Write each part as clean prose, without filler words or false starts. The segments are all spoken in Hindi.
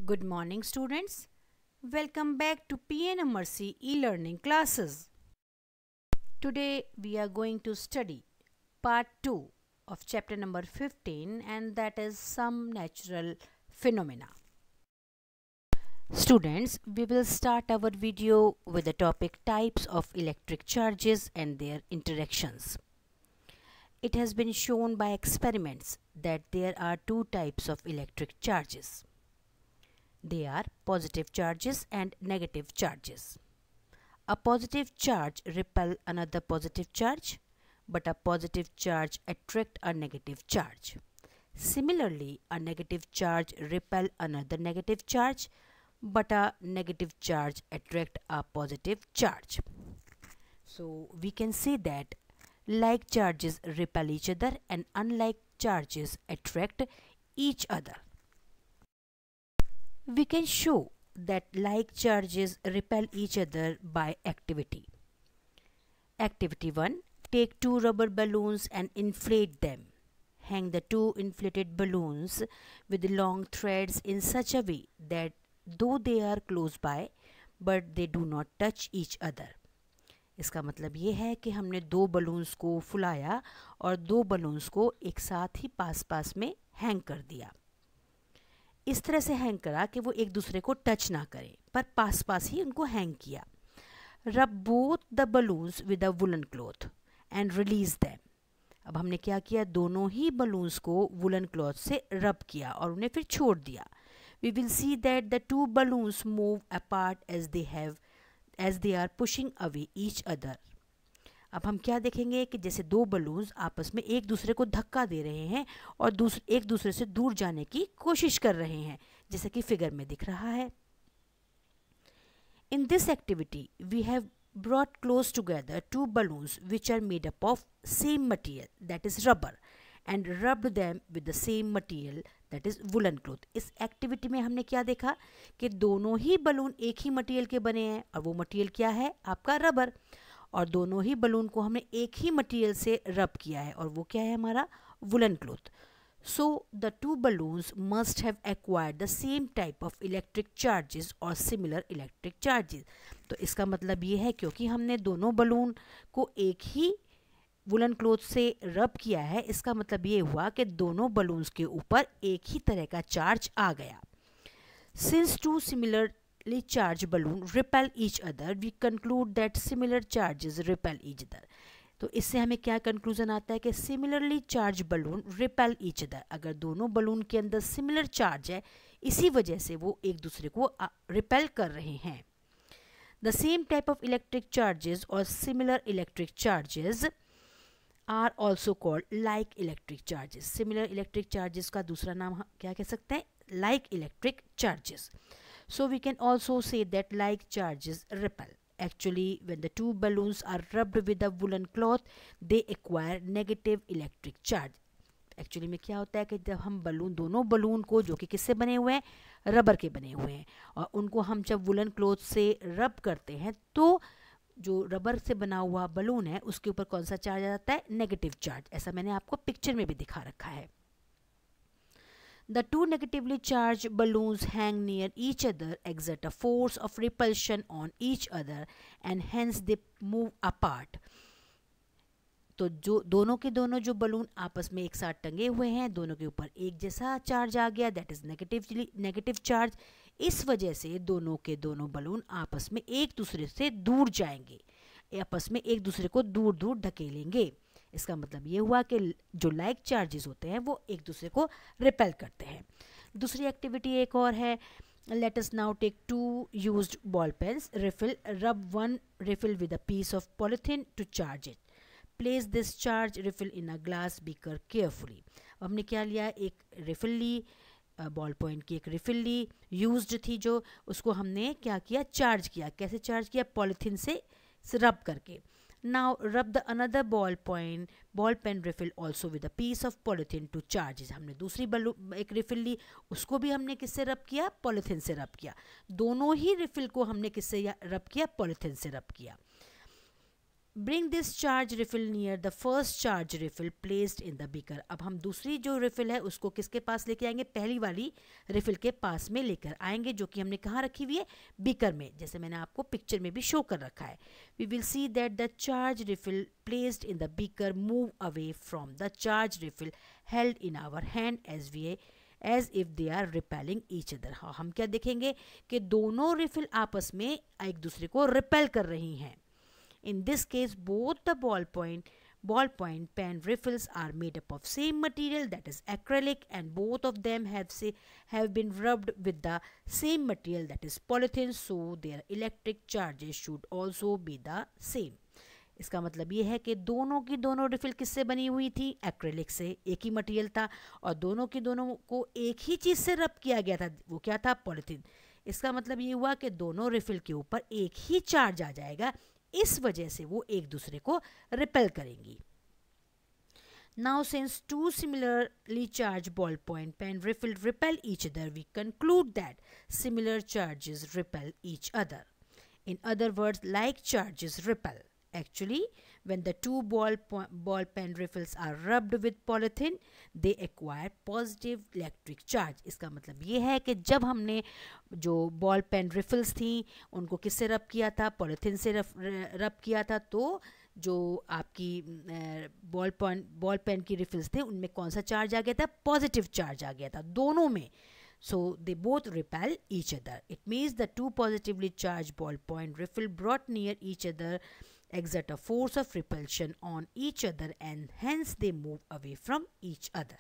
Good morning, students. Welcome back to PNMRC e-learning classes. Today we are going to study part 2 of chapter number 15, and that is some natural phenomena. Students, we will start our video with the topic types of electric charges and their interactions. It has been shown by experiments that there are two types of electric charges. They are positive charges and negative charges. A positive charge repel another positive charge, but a positive charge attract a negative charge. Similarly, a negative charge repel another negative charge, but a negative charge attract a positive charge. So we can say that like charges repel each other and unlike charges attract each other. We can show that like charges repel each other by activity. Activity 1. Take two rubber balloons and inflate them. Hang the two inflated balloons with long threads in such a way that though they are close by, but they do not touch each other. इसका मतलब ये है कि हमने दो बलून्स को फुलाया और दो बलून्स को एक साथ ही पास पास में हैंग कर दिया. इस तरह से हैंग करा कि वो एक दूसरे को टच ना करें, पर पास पास ही उनको हैंग किया. Rub both the balloons with a woollen cloth and release them. अब हमने क्या किया, दोनों ही बलून्स को वुलन क्लॉथ से रब किया और उन्हें फिर छोड़ दिया. We will see that the two balloons move apart as they are pushing away each other. अब हम क्या देखेंगे कि जैसे दो बलून्स आपस में एक दूसरे को धक्का दे रहे हैं और एक दूसरे से दूर जाने की कोशिश कर रहे हैं, जैसे कि फिगर में दिख रहा है. In this activity, we have brought close together two balloons which are made up of same material, that is rubber, and rubbed them with the same material, that is woolen cloth. इस एक्टिविटी में हमने क्या देखा कि दोनों ही बलून एक ही मटेरियल के बने हैं और वो मटेरियल क्या है, आपका रबर. और दोनों ही बलून को हमने एक ही मटेरियल से रब किया है और वो क्या है, हमारा woollen cloth. So the two balloons must have acquired the same type of electric charges or similar electric charges. तो इसका मतलब ये है क्योंकि हमने दोनों बलून को एक ही वुलन क्लॉथ से रब किया है, इसका मतलब ये हुआ कि दोनों बलून्स के ऊपर एक ही तरह का चार्ज आ गया. Since two similarly charged balloons repel each other, we conclude that similar charges repel each other. तो इससे हमें क्या कंक्लूजन आता है कि similarly charge balloon repel each other. अगर दोनों बलून के अंदर सिमिलर चार्ज है, इसी वजह से वो एक दूसरे को रिपेल कर रहे हैं. The same type of electric charges और similar electric charges are also called like electric charges. Similar electric charges का दूसरा नाम हम क्या कह सकते हैं, like electric charges. So we can also say that like charges repel. Actually, when the two balloons are rubbed with a woolen cloth, they acquire negative electric charge. Actually में क्या होता है कि जब हम दोनों बलून को, जो कि किससे बने हुए हैं, रबर के बने हुए हैं, और उनको हम जब वुलन क्लॉथ से रब करते हैं तो जो रबर से बना हुआ बलून है उसके ऊपर कौन सा चार्ज आ जाता है, नेगेटिव चार्ज. ऐसा मैंने आपको पिक्चर में भी दिखा रखा है. The two negatively charged balloons hang near each other, exert a force of repulsion on each other, and hence they move apart. तो जो दोनों के दोनों जो बलून आपस में एक साथ टंगे हुए हैं, दोनों के ऊपर एक जैसा चार्ज आ गया, दैट इज नेगेटिव चार्ज. इस वजह से दोनों के दोनों बलून आपस में एक दूसरे से दूर जाएंगे, आपस में एक दूसरे को दूर दूर ढकेलेंगे. इसका मतलब ये हुआ कि जो लाइक चार्जेस होते हैं वो एक दूसरे को रिपेल करते हैं. दूसरी एक्टिविटी एक और है. Let us now take two used ball pens, refill, rub one refill with a piece of polythene to charge it. Place this charge refill in a glass beaker carefully. हमने क्या लिया, एक रिफिल ली, बॉल पॉइंट की एक रिफिल ली, यूज्ड थी जो, उसको हमने क्या किया, चार्ज किया. कैसे चार्ज किया, पॉलिथीन से रब करके. Now rub the another ball pen refill also with a piece of polythene to charge it. हमने दूसरी एक रिफिल ली, उसको भी हमने किससे रब किया, पॉलिथीन से रब किया. दोनों ही रिफिल को हमने किससे रब किया, पॉलिथीन से रब किया. Bring this charge refill near the first charge refill placed in the beaker. अब हम दूसरी जो रिफिल है उसको किसके पास लेके आएंगे, पहली वाली रिफिल के पास में लेकर आएंगे, जो कि हमने कहाँ रखी हुई है, बीकर में, जैसे मैंने आपको पिक्चर में भी शो कर रखा है. We will see that the charge refill placed in the beaker move away from the charge refill held in our hand as if they are repelling each other. हाँ, हम क्या देखेंगे कि दोनों रिफिल आपस में एक दूसरे को रिपेल कर रही हैं. In this case, both the ballpoint pen refills are made up of same material, that is acrylic, and both of them have been rubbed with the same material, that is polythene, so their electric charges should also be the same. इसका मतलब ये है कि दोनों की दोनों रिफिल किससे बनी हुई थी, एक्रेलिक से, एक ही मटेरियल था, और दोनों की दोनों को एक ही चीज़ से रब किया गया था, वो क्या था, पॉलीथीन. इसका मतलब ये हुआ कि दोनों रिफिल के ऊपर एक ही चार्ज आ जाएगा, इस वजह से वो एक दूसरे को रिपेल करेंगी. Now since two similarly charged ballpoint pen refill repel each other, we conclude that similar charges repel each other. In other words, like charges repel. Actually, when the two ball pen refills are rubbed with polythene, they acquire positive electric charge. इसका मतलब ये है कि जब हमने जो बॉल पेन रिफिल्स थी उनको किससे रब किया था, पॉलीथीन से रब किया था, तो जो आपकी बॉल पेन की रिफिल्स थे उनमें कौन सा चार्ज आ गया था, पॉजिटिव चार्ज आ गया था दोनों में. So they both repel each other. It means the two positively charged ballpoint refill brought near each other exert a force of repulsion on each other, and hence they move away from each other.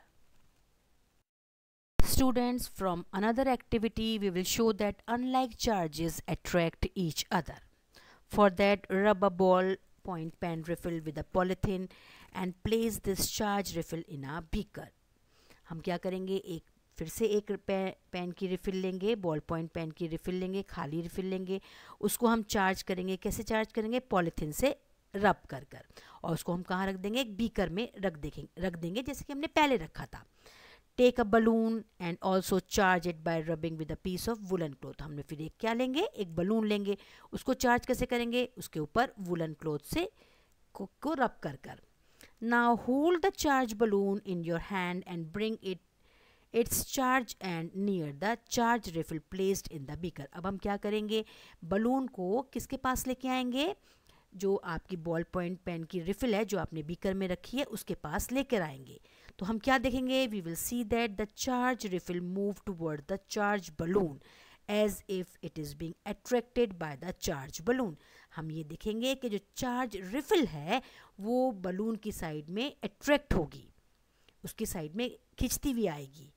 Students, from another activity we will show that unlike charges attract each other. For that, rub a ballpoint pen refill with a polythene and place this charge refill in a beaker. हम क्या करेंगे, फिर से एक पेन की रिफ़िल लेंगे, बॉल पॉइंट पेन की रिफ़िल लेंगे, खाली रिफ़िल लेंगे, उसको हम चार्ज करेंगे. कैसे चार्ज करेंगे, पॉलीथीन से रब कर और उसको हम कहाँ रख देंगे, एक बीकर में रख देंगे जैसे कि हमने पहले रखा था. Take a balloon and also charge it by rubbing with a piece of woollen cloth. हमने फिर एक क्या लेंगे, एक बलून लेंगे, उसको चार्ज कैसे करेंगे, उसके ऊपर वुलन क्लॉथ से को रब कर. Now hold the charge balloon in your hand and bring its charge and near the charge refill placed in the beaker. अब हम क्या करेंगे, बलून को किसके पास लेके आएंगे, जो आपकी बॉल पॉइंट पेन की रिफिल है जो आपने बीकर में रखी है उसके पास लेकर आएंगे. तो हम क्या देखेंगे, we will see that the charge refill move toward the charge balloon as if it is being attracted by the charge balloon. हम ये देखेंगे कि जो चार्ज रिफिल है वो बलून की साइड में अट्रैक्ट होगी, उसकी साइड में खिंचती हुई आएगी.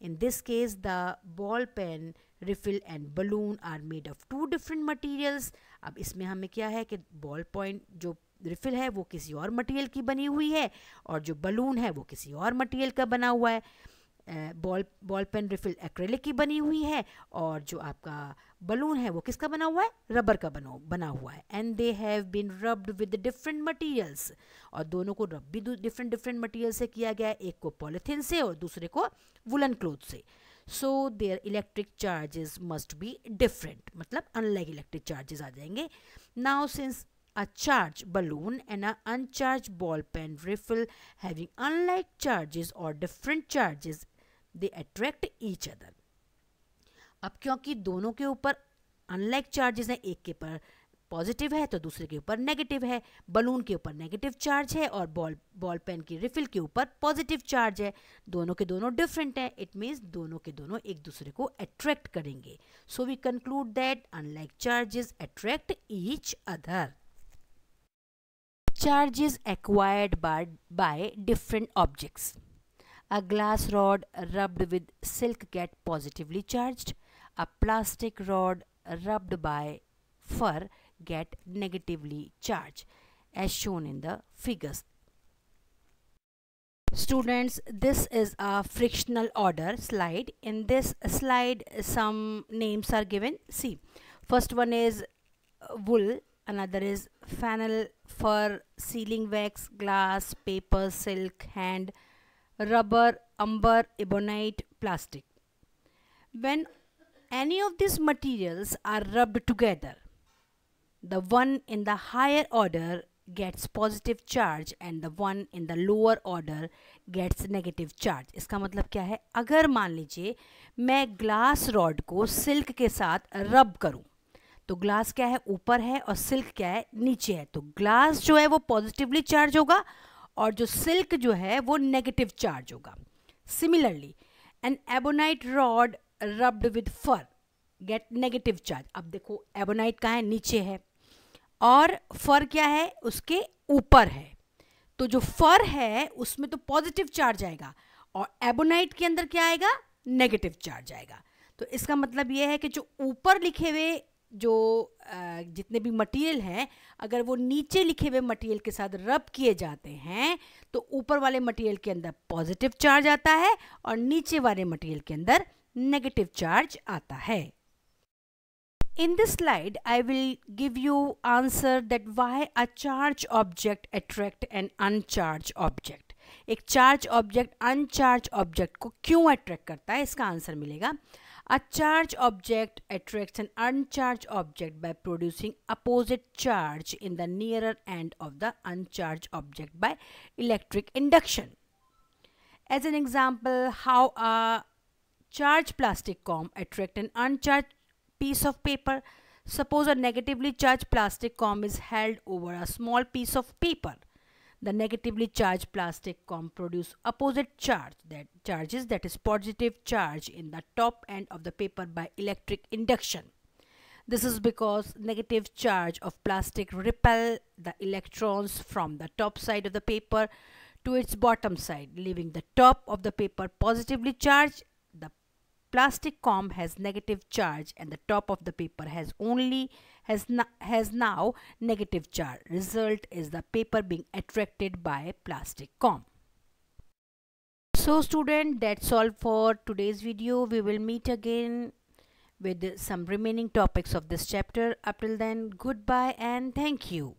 In this case, the ball pen refill and balloon are made of two different materials. अब इसमें हमें क्या है कि बॉल पॉइंट जो रिफिल है वो किसी और मटेरियल की बनी हुई है और जो बलून है वो किसी और मटेरियल का बना हुआ है. बॉल पेन रिफिल एक्रेलिक की बनी हुई है और जो आपका बलून है वो किसका बना हुआ है, रबर का बना हुआ है. And they have been rubbed with different materials, और दोनों को रब भी डिफरेंट मटेरियल से किया गया है, एक को पॉलीथीन से और दूसरे को वुलन क्लॉथ से. So there electric charges must be different, मतलब अनलाइक इलेक्ट्रिक चार्जेस आ जाएंगे. Now since a charged balloon and an uncharged ball pen refill having unlike charges or different charges, they attract each other. अब क्योंकि दोनों के ऊपर अनलाइक चार्जेस हैं, एक के ऊपर पॉजिटिव है तो दूसरे के ऊपर नेगेटिव है, बलून के ऊपर नेगेटिव चार्ज है और बॉल पेन की रिफिल के ऊपर पॉजिटिव चार्ज है, दोनों के दोनों डिफरेंट है. इट मीन्स दोनों के दोनों एक दूसरे को अट्रैक्ट करेंगे. So we conclude that unlike charges attract each other. Charges acquired by different objects. A glass rod rubbed with silk get positively charged. A plastic rod rubbed by fur get negatively charged, as shown in the figures. Students, this is a frictional order slide. In this slide, some names are given. See, first one is wool, another is flannel, fur, sealing wax, glass, paper, silk, hand, rubber, umber, ebonite, plastic. When any of these materials are rubbed together, the one in the higher order gets positive charge and the one in the lower order gets negative charge. इसका मतलब क्या है, अगर मान लीजिए मैं ग्लास रॉड को सिल्क के साथ रब करूं, तो ग्लास क्या है, ऊपर है, और सिल्क क्या है, नीचे है, तो ग्लास जो है वो पॉजिटिवली चार्ज होगा और जो सिल्क जो है वो नेगेटिव चार्ज होगा. Similarly an ebonite rod rubbed with fur get negative charge. अब देखो एबोनाइट कहाँ है, नीचे है, और फर क्या है, उसके ऊपर है, तो जो फर है उसमें तो पॉजिटिव चार्ज आएगा और एबोनाइट के अंदर क्या आएगा, नेगेटिव चार्ज आएगा. तो इसका मतलब ये है कि जो ऊपर लिखे हुए जो जितने भी मटेरियल हैं, अगर वो नीचे लिखे हुए मटेरियल के साथ रब किए जाते हैं तो ऊपर वाले मटेरियल के अंदर पॉजिटिव चार्ज आता है और नीचे वाले मटेरियल के अंदर नेगेटिव चार्ज आता है. In this slide, I will give you answer that why a charged object attract an uncharged object. एक charged object uncharged object को क्यों attract करता है, इसका आंसर मिलेगा. A charged object attracts an uncharged object by producing opposite charge in the nearer end of the uncharged object by electric induction. As an example, how a charged plastic comb attract an uncharged piece of paper. Suppose a negatively charged plastic comb is held over a small piece of paper. The negatively charged plastic comb produce opposite charge, that is positive charge in the top end of the paper by electric induction. This is because negative charge of plastic repel the electrons from the top side of the paper to its bottom side, leaving the top of the paper positively charged. The plastic comb has negative charge and the top of the paper has now negative charge. Result is the paper being attracted by plastic comb. So student, that's all for today's video. We will meet again with some remaining topics of this chapter. Up till then, goodbye and thank you.